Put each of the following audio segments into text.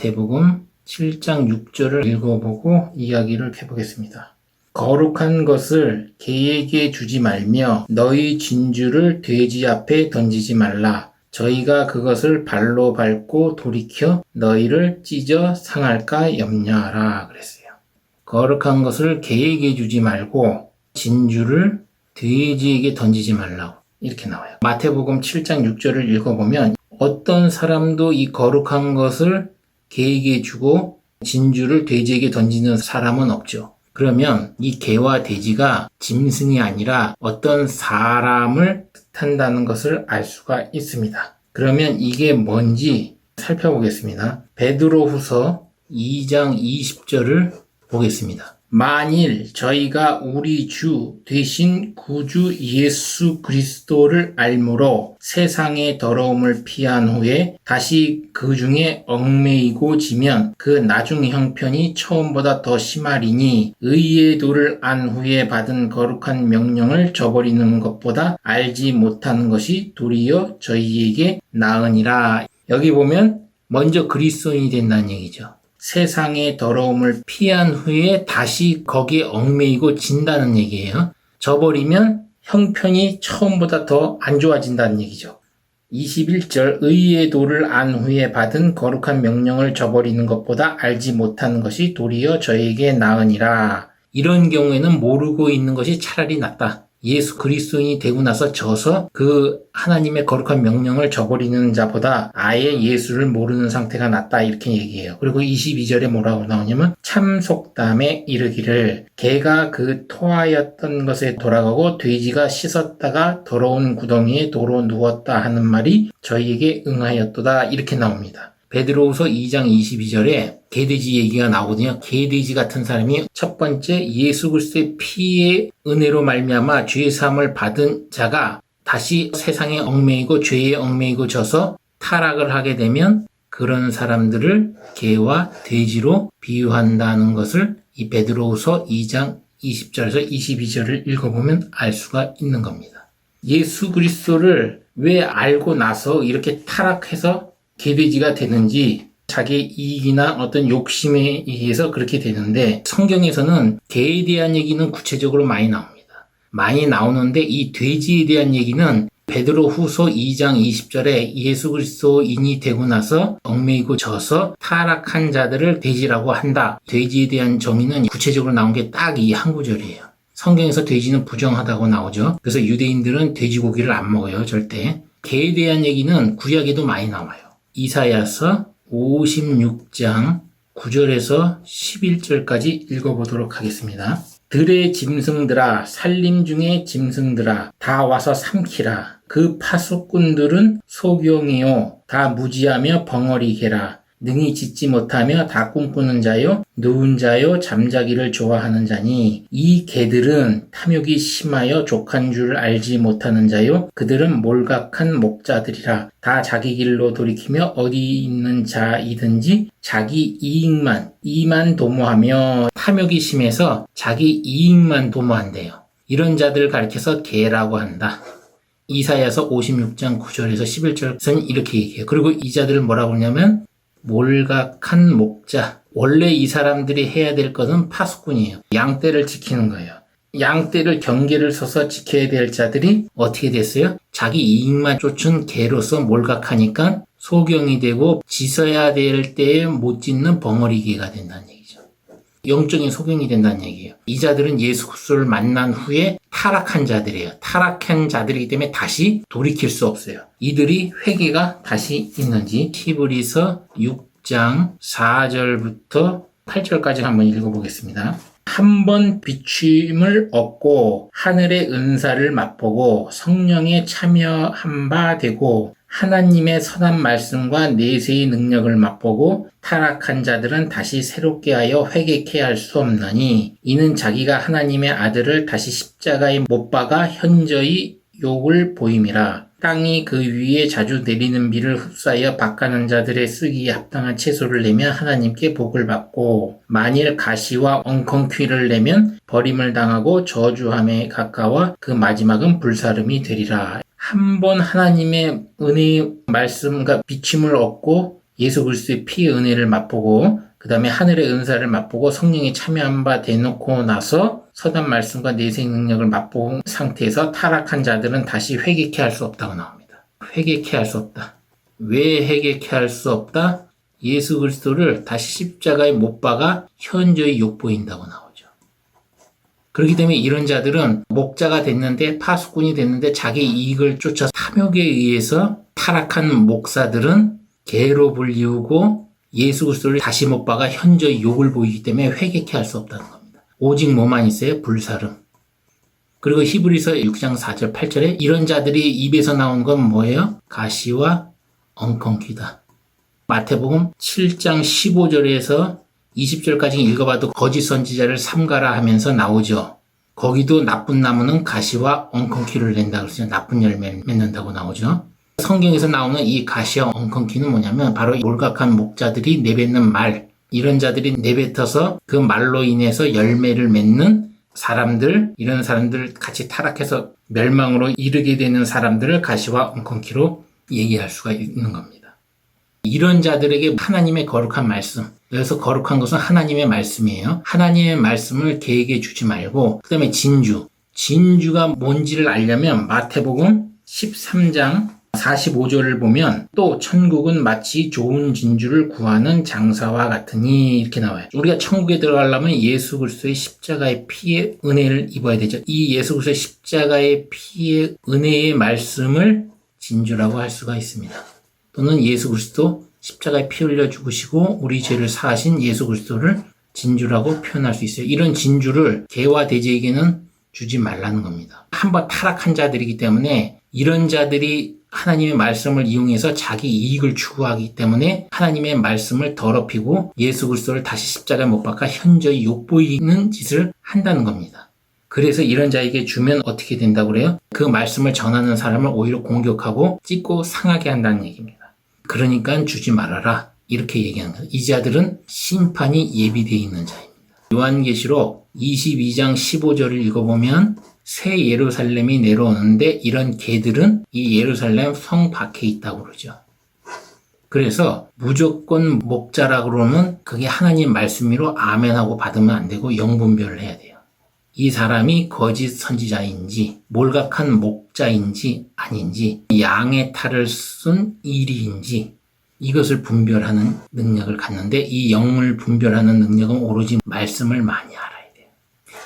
마태복음 7장 6절을 읽어보고 이야기를 해보겠습니다. 거룩한 것을 개에게 주지 말며 너희 진주를 돼지 앞에 던지지 말라. 저희가 그것을 발로 밟고 돌이켜 너희를 찢어 상할까 염려하라 그랬어요. 거룩한 것을 개에게 주지 말고 진주를 돼지에게 던지지 말라고 이렇게 나와요. 마태복음 7장 6절을 읽어보면 어떤 사람도 이 거룩한 것을 개에게 주고 진주를 돼지에게 던지는 사람은 없죠. 그러면 이 개와 돼지가 짐승이 아니라 어떤 사람을 뜻한다는 것을 알 수가 있습니다. 그러면 이게 뭔지 살펴보겠습니다. 베드로후서 2장 20절을 보겠습니다. 만일 저희가 우리 주 되신 구주 예수 그리스도를 알므로 세상의 더러움을 피한 후에 다시 그 중에 얽매이고 지면 그 나중 형편이 처음보다 더 심하리니 의의 도를 안 후에 받은 거룩한 명령을 저버리는 것보다 알지 못하는 것이 도리어 저희에게 나으니라. 여기 보면 먼저 그리스도인이 된다는 얘기죠. 세상의 더러움을 피한 후에 다시 거기에 얽매이고 진다는 얘기예요. 저버리면 형편이 처음보다 더 안 좋아진다는 얘기죠. 21절 의의 도를 안 후에 받은 거룩한 명령을 저버리는 것보다 알지 못하는 것이 도리어 저에게 나으니라. 이런 경우에는 모르고 있는 것이 차라리 낫다. 예수 그리스도인이 되고 나서 져서 그 하나님의 거룩한 명령을 저버리는 자보다 아예 예수를 모르는 상태가 낫다 이렇게 얘기해요. 그리고 22절에 뭐라고 나오냐면 참 속담에 이르기를 개가 그 토하였던 것에 돌아가고 돼지가 씻었다가 더러운 구덩이에 도로 누웠다 하는 말이 저희에게 응하였도다 이렇게 나옵니다. 베드로후서 2장 22절에 개돼지 얘기가 나오거든요. 개돼지 같은 사람이 첫 번째 예수 그리스도의 피의 은혜로 말미암아 죄의 사함을 받은 자가 다시 세상에 얽매이고 죄에 얽매이고 져서 타락을 하게 되면 그런 사람들을 개와 돼지로 비유한다는 것을 이 베드로후서 2장 20절에서 22절을 읽어보면 알 수가 있는 겁니다. 예수 그리스도를 왜 알고 나서 이렇게 타락해서 개돼지가 되는지 자기 이익이나 어떤 욕심에 의해서 그렇게 되는데 성경에서는 개에 대한 얘기는 구체적으로 많이 나옵니다. 많이 나오는데 이 돼지에 대한 얘기는 베드로후서 2장 20절에 예수 그리스도인이 되고 나서 얽매이고 져서 타락한 자들을 돼지라고 한다. 돼지에 대한 정의는 구체적으로 나온 게 딱 이 한 구절이에요. 성경에서 돼지는 부정하다고 나오죠. 그래서 유대인들은 돼지고기를 안 먹어요. 절대. 개에 대한 얘기는 구약에도 많이 나와요. 이사야서 56장 9절에서 11절까지 읽어보도록 하겠습니다. 들의 짐승들아 산림 중의 짐승들아 다 와서 삼키라. 그 파수꾼들은 소경이요 다 무지하며 벙어리 개라. 능히 짖지 못하며 다 꿈꾸는 자요 누운 자요 잠자기를 좋아하는 자니 이 개들은 탐욕이 심하여 족한 줄 알지 못하는 자요 그들은 몰각한 목자들이라. 다 자기 길로 돌이키며 어디 있는 자이든지 자기 이만 도모하며 탐욕이 심해서 자기 이익만 도모한대요. 이런 자들을 가리켜서 개라고 한다. 이사야서 56장 9절에서 11절에서는 이렇게 얘기해요. 그리고 이 자들을 뭐라고 하냐면 몰각한 목자. 원래 이 사람들이 해야 될 것은 파수꾼이에요. 양떼를 지키는 거예요. 양떼를 경계를 서서 지켜야 될 자들이 어떻게 됐어요? 자기 이익만 쫓은 개로서 몰각하니까 소경이 되고 짖어야 될 때에 못 짖는 벙어리 개가 된다는 얘기죠. 영적인 소경이 된다는 얘기예요. 이 자들은 예수 그리스도를 만난 후에 타락한 자들이에요. 타락한 자들이기 때문에 다시 돌이킬 수 없어요. 이들이 회개가 다시 있는지 히브리서 6장 4절부터 8절까지 한번 읽어보겠습니다. 한 번 비춤을 얻고 하늘의 은사를 맛보고 성령에 참여한 바 되고 하나님의 선한 말씀과 내세의 능력을 맛보고 타락한 자들은 다시 새롭게 하여 회개케 할 수 없나니 이는 자기가 하나님의 아들을 다시 십자가에 못 박아 현저히 욕을 보임이라. 땅이 그 위에 자주 내리는 비를 흡수하여 박가는 자들의 쓰기에 합당한 채소를 내면 하나님께 복을 받고 만일 가시와 엉겅퀴를 내면 버림을 당하고 저주함에 가까워 그 마지막은 불사름이 되리라. 한 번 하나님의 은혜의 말씀과 비침을 얻고 예수 그리스도의 피의 은혜를 맛보고 그 다음에 하늘의 은사를 맛보고 성령이 참여한 바 되놓고 나서 서단 말씀과 내생 능력을 맛본 상태에서 타락한 자들은 다시 회개케 할 수 없다고 나옵니다. 회개케 할 수 없다. 왜 회개케 할 수 없다? 예수 그리스도를 다시 십자가에 못 박아 현저히 욕보인다고 나오죠. 그렇기 때문에 이런 자들은 목자가 됐는데 파수꾼이 됐는데 자기 이익을 쫓아 탐욕에 의해서 타락한 목사들은 개로 불리우고 예수 그리스도를 다시 못 박아 현저히 욕을 보이기 때문에 회개케 할 수 없다는 겁니다. 오직 뭐만 있어요? 불사름. 그리고 히브리서 6장 4절 8절에 이런 자들이 입에서 나온 건 뭐예요? 가시와 엉겅퀴다. 마태복음 7장 15절에서 20절까지 읽어봐도 거짓 선지자를 삼가라 하면서 나오죠. 거기도 나쁜 나무는 가시와 엉겅퀴를 낸다 그러죠. 나쁜 열매를 맺는다고 나오죠. 성경에서 나오는 이 가시와 엉겅퀴는 뭐냐면 바로 몰각한 목자들이 내뱉는 말, 이런 자들이 내뱉어서 그 말로 인해서 열매를 맺는 사람들, 이런 사람들 같이 타락해서 멸망으로 이르게 되는 사람들을 가시와 엉겅퀴로 얘기할 수가 있는 겁니다. 이런 자들에게 하나님의 거룩한 말씀, 여기서 거룩한 것은 하나님의 말씀이에요. 하나님의 말씀을 개에게 주지 말고 그 다음에 진주가 뭔지를 알려면 마태복음 13장 45절을 보면 또 천국은 마치 좋은 진주를 구하는 장사와 같으니 이렇게 나와요. 우리가 천국에 들어가려면 예수 그리스도의 십자가의 피의 은혜를 입어야 되죠. 이 예수 그리스도의 십자가의 피의 은혜의 말씀을 진주라고 할 수가 있습니다. 또는 예수 그리스도 십자가에 피 흘려 죽으시고 우리 죄를 사하신 예수 그리스도를 진주라고 표현할 수 있어요. 이런 진주를 개와 돼지에게는 주지 말라는 겁니다. 한번 타락한 자들이기 때문에 이런 자들이 하나님의 말씀을 이용해서 자기 이익을 추구하기 때문에 하나님의 말씀을 더럽히고 예수 그리스도를 다시 십자가에 못 박아 현저히 욕보이는 짓을 한다는 겁니다. 그래서 이런 자에게 주면 어떻게 된다고 그래요? 그 말씀을 전하는 사람을 오히려 공격하고 찢고 상하게 한다는 얘기입니다. 그러니까 주지 말아라 이렇게 얘기하는 거예요. 이 자들은 심판이 예비되어 있는 자입니다. 요한계시록 22장 15절을 읽어보면 새 예루살렘이 내려오는데 이런 개들은 이 예루살렘 성 밖에 있다고 그러죠. 그래서 무조건 목자라고 그러면 그게 하나님 말씀으로 아멘하고 받으면 안 되고 영분별을 해야 돼요. 이 사람이 거짓 선지자인지 몰각한 목자인지 아닌지 양의 탈을 쓴 이리인지 이것을 분별하는 능력을 갖는데 이 영을 분별하는 능력은 오로지 말씀을 많이 알아야 돼요.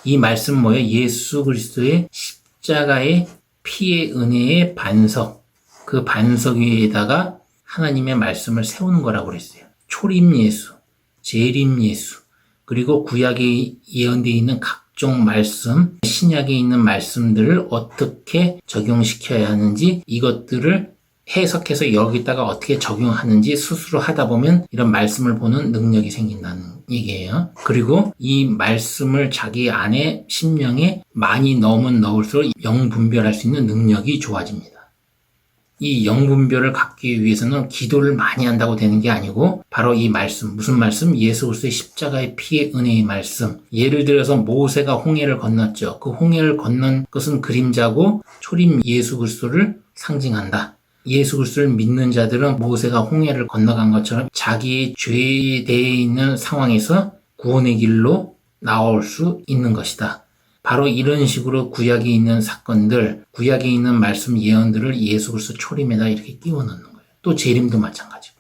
이 말씀 뭐예요? 예수 그리스도의 십자가의 피의 은혜의 반석, 그 반석 위에다가 하나님의 말씀을 세우는 거라고 그랬어요. 초림 예수, 재림 예수, 그리고 구약에 예언되어 있는 각종 말씀, 신약에 있는 말씀들을 어떻게 적용시켜야 하는지 이것들을 해석해서 여기다가 어떻게 적용하는지 스스로 하다 보면 이런 말씀을 보는 능력이 생긴다는 얘기예요. 그리고 이 말씀을 자기 안에 심령에 많이 넣으면 넣을수록 영분별할 수 있는 능력이 좋아집니다. 이 영분별을 갖기 위해서는 기도를 많이 한다고 되는 게 아니고 바로 이 말씀, 무슨 말씀? 예수 그리스도의 십자가의 피의 은혜의 말씀. 예를 들어서 모세가 홍해를 건넜죠. 그 홍해를 건넌 것은 그림자고 초림 예수 그리스도를 상징한다. 예수 그리스도를 믿는 자들은 모세가 홍해를 건너간 것처럼 자기의 죄에 대해 있는 상황에서 구원의 길로 나올 수 있는 것이다. 바로 이런 식으로 구약에 있는 사건들, 구약에 있는 말씀 예언들을 예수 그리스도 초림에다 이렇게 끼워 넣는 거예요. 또 재림도 마찬가지고.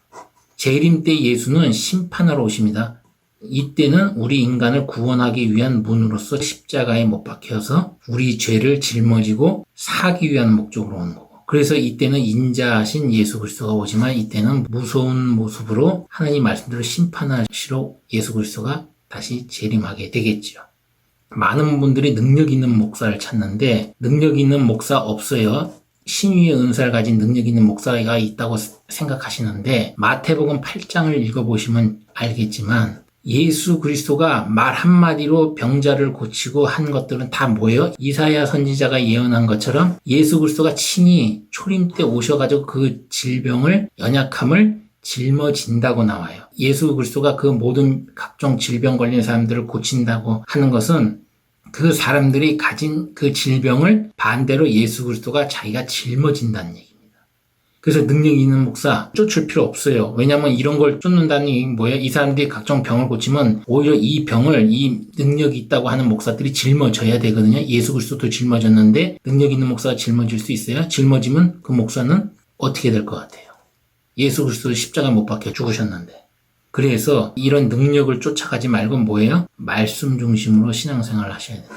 재림 때 예수는 심판하러 오십니다. 이때는 우리 인간을 구원하기 위한 문으로서 십자가에 못 박혀서 우리 죄를 짊어지고 사기 위한 목적으로 오는 거고. 그래서 이때는 인자하신 예수 그리스도가 오지만 이때는 무서운 모습으로 하나님 말씀대로 심판하시러 예수 그리스도가 다시 재림하게 되겠죠. 많은 분들이 능력 있는 목사를 찾는데 능력 있는 목사 없어요. 신유의 은사를 가진 능력 있는 목사가 있다고 생각하시는데 마태복음 8장을 읽어보시면 알겠지만 예수 그리스도가 말 한마디로 병자를 고치고 한 것들은 다 뭐예요? 이사야 선지자가 예언한 것처럼 예수 그리스도가 친히 초림 때 오셔가지고 그 질병을, 연약함을 짊어진다고 나와요. 예수 그리스도가 그 모든 각종 질병 걸린 사람들을 고친다고 하는 것은 그 사람들이 가진 그 질병을 반대로 예수 그리스도가 자기가 짊어진다는 얘기입니다. 그래서 능력 있는 목사 쫓을 필요 없어요. 왜냐면 이런 걸 쫓는다니 뭐야? 이 사람들이 각종 병을 고치면 오히려 이 병을 이 능력이 있다고 하는 목사들이 짊어져야 되거든요. 예수 그리스도도 짊어졌는데 능력 있는 목사가 짊어질 수 있어요? 짊어지면 그 목사는 어떻게 될 것 같아요? 예수 그리스도 십자가 못 박혀 죽으셨는데. 그래서 이런 능력을 쫓아가지 말고 뭐예요? 말씀 중심으로 신앙생활을 하셔야 된다.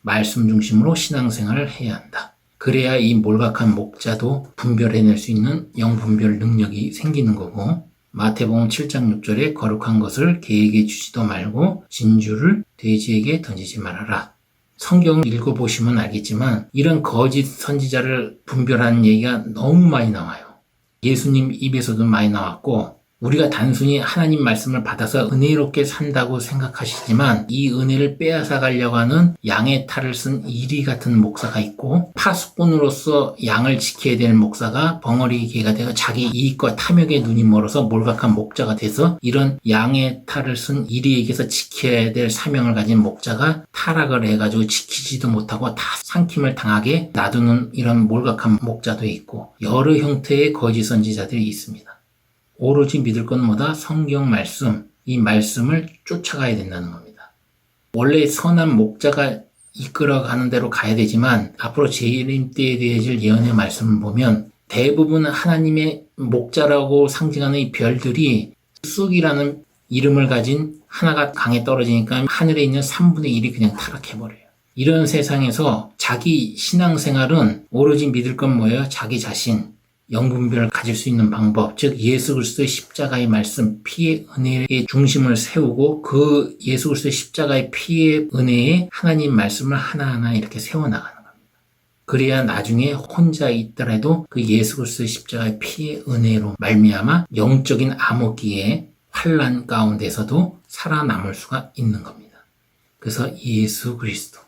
말씀 중심으로 신앙생활을 해야 한다. 그래야 이 몰각한 목자도 분별해낼 수 있는 영분별 능력이 생기는 거고, 마태복음 7장 6절에 거룩한 것을 개에게 주지도 말고 진주를 돼지에게 던지지 말아라. 성경을 읽어보시면 알겠지만 이런 거짓 선지자를 분별하는 얘기가 너무 많이 나와요. 예수님 입에서도 많이 나왔고, 우리가 단순히 하나님 말씀을 받아서 은혜롭게 산다고 생각하시지만 이 은혜를 빼앗아 가려고 하는 양의 탈을 쓴 이리 같은 목사가 있고, 파수꾼으로서 양을 지켜야 될 목사가 벙어리 개가 되어 자기 이익과 탐욕에 눈이 멀어서 몰각한 목자가 돼서 이런 양의 탈을 쓴 이리에게서 지켜야 될 사명을 가진 목자가 타락을 해가지고 지키지도 못하고 다 삼킴을 당하게 놔두는 이런 몰각한 목자도 있고, 여러 형태의 거짓 선지자들이 있습니다. 오로지 믿을 건 뭐다? 성경 말씀, 이 말씀을 쫓아가야 된다는 겁니다. 원래 선한 목자가 이끌어가는 대로 가야 되지만 앞으로 재림 때에 대해질 예언의 말씀을 보면 대부분 하나님의 목자라고 상징하는 이 별들이 쑥이라는 이름을 가진 하나가 강에 떨어지니까 하늘에 있는 3분의 1이 그냥 타락해버려요. 이런 세상에서 자기 신앙생활은 오로지 믿을 건 뭐예요? 자기 자신. 영분별을 가질 수 있는 방법, 즉 예수 그리스도의 십자가의 말씀, 피의 은혜의 중심을 세우고 그 예수 그리스도의 십자가의 피의 은혜에 하나님 말씀을 하나하나 이렇게 세워나가는 겁니다. 그래야 나중에 혼자 있더라도 그 예수 그리스도의 십자가의 피의 은혜로 말미암아 영적인 암흑기에 환난 가운데서도 살아남을 수가 있는 겁니다. 그래서 예수 그리스도,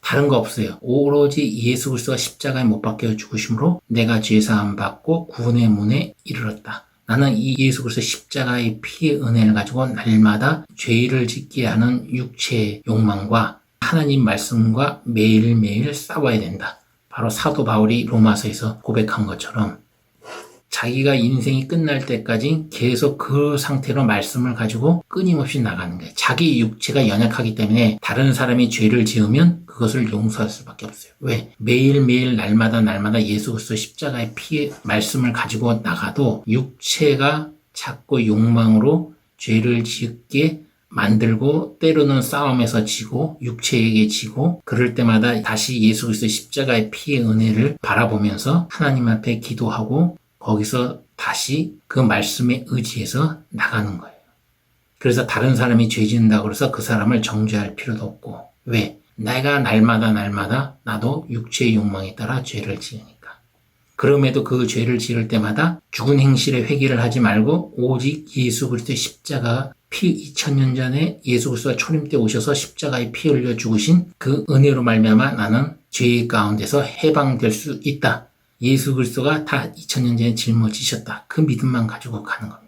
다른 거 없어요. 오로지 예수 그리스도가 십자가에 못 박혀 죽으심으로 내가 죄사함 받고 구원의 문에 이르렀다. 나는 이 예수 그리스도 십자가의 피의 은혜를 가지고 날마다 죄를 짓게 하는 육체의 욕망과 하나님 말씀과 매일매일 싸워야 된다. 바로 사도 바울이 로마서에서 고백한 것처럼 자기가 인생이 끝날 때까지 계속 그 상태로 말씀을 가지고 끊임없이 나가는 거예요. 자기 육체가 연약하기 때문에 다른 사람이 죄를 지으면 그것을 용서할 수밖에 없어요. 왜? 매일매일 날마다 예수 그리스도 십자가의 피의 말씀을 가지고 나가도 육체가 자꾸 욕망으로 죄를 짓게 만들고 때로는 싸움에서 지고 육체에게 지고, 그럴 때마다 다시 예수 그리스도 십자가의 피의 은혜를 바라보면서 하나님 앞에 기도하고 거기서 다시 그 말씀에 의지해서 나가는 거예요. 그래서 다른 사람이 죄 짓는다고 해서 그 사람을 정죄할 필요도 없고, 왜? 내가 날마다 나도 육체의 욕망에 따라 죄를 지으니까. 그럼에도 그 죄를 지을 때마다 죽은 행실에 회개를 하지 말고 오직 예수 그리스도의 십자가 피 2000년 전에 예수 그리스도가 초림 때 오셔서 십자가에 피 흘려 죽으신 그 은혜로 말미암아 나는 죄 가운데서 해방될 수 있다. 예수 그리스도가 다 2000년 전에 짊어지셨다. 그 믿음만 가지고 가는 겁니다.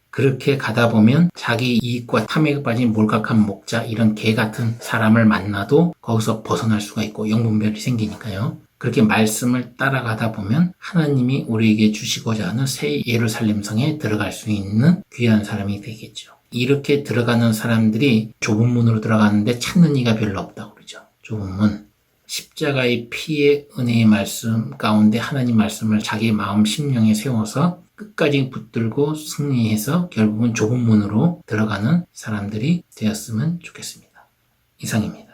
그렇게 가다 보면 자기 이익과 탐욕에 빠진 몰각한 목자, 이런 개 같은 사람을 만나도 거기서 벗어날 수가 있고 영분별이 생기니까요. 그렇게 말씀을 따라가다 보면 하나님이 우리에게 주시고자 하는 새 예루살렘 성에 들어갈 수 있는 귀한 사람이 되겠죠. 이렇게 들어가는 사람들이 좁은 문으로 들어가는데 찾는 이가 별로 없다고 그러죠. 좁은 문. 십자가의 피의 은혜의 말씀 가운데 하나님 말씀을 자기 마음 심령에 세워서 끝까지 붙들고 승리해서 결국은 좁은 문으로 들어가는 사람들이 되었으면 좋겠습니다. 이상입니다.